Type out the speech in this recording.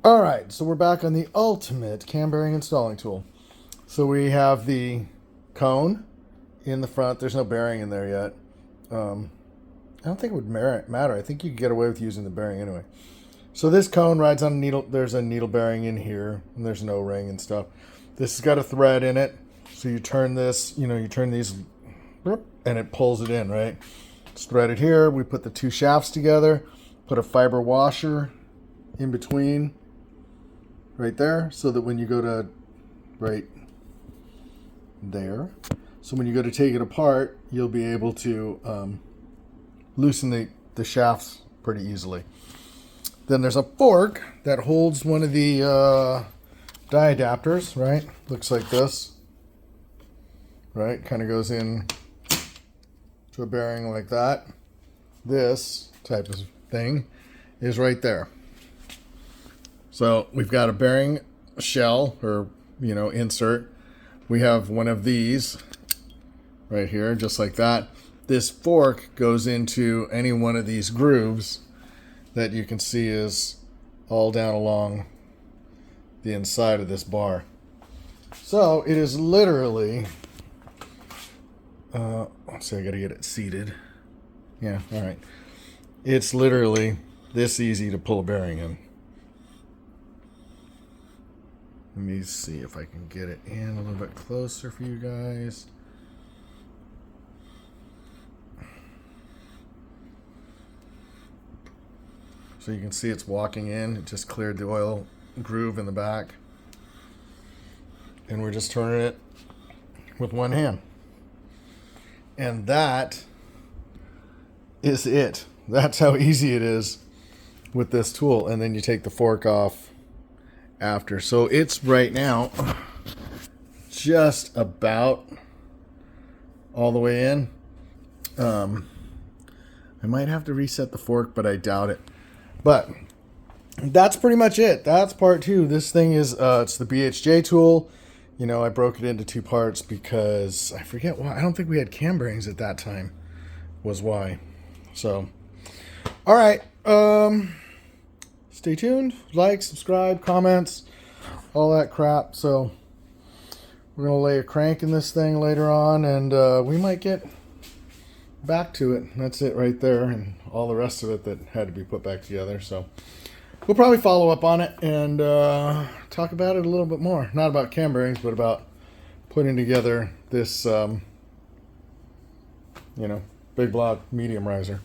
All right, so we're back on the ultimate cam bearing installing tool. So we have the cone in the front. There's no bearing in there yet. I don't think it would matter. I think you could get away with using the bearing anyway. So this cone rides on a needle. There's a needle bearing in here, and there's an O-ring and stuff. This has got a thread in it. So you turn this, you turn these, and it pulls it in, right? It's threaded here. We put the two shafts together, put a fiber washer in between right there, so that when you go to right there, so when you go to take it apart, you'll be able to loosen the shafts pretty easily. Then there's a fork that holds one of the die adapters, right? Looks like this, right? Kind of goes in to a bearing like that. This type of thing is right there. So we've got a bearing shell or, insert. We have one of these right here, just like that. This fork goes into any one of these grooves that you can see is all down along the inside of this bar. So it is literally, let's see, I gotta get it seated. Yeah, all right. It's literally this easy to pull a bearing in. Let me see if I can get it in a little bit closer for you guys. So you can see it's walking in. It just cleared the oil groove in the back. And we're just turning it with one hand. And that is it. That's how easy it is with this tool. And then you take the fork off after. So it's right now just about all the way in. I might have to reset the fork, but I doubt it. But that's pretty much it. That's part two. This thing is it's the BHJ tool. I broke it into two parts because I forget why. I don't think we had cam bearings at that time was why. So all right, stay tuned, like, subscribe, comments, all that crap. So we're going to lay a crank in this thing later on, and we might get back to it. That's it right there, and all the rest of it that had to be put back together. So we'll probably follow up on it and talk about it a little bit more. Not about cam bearings, but about putting together this, big block medium riser.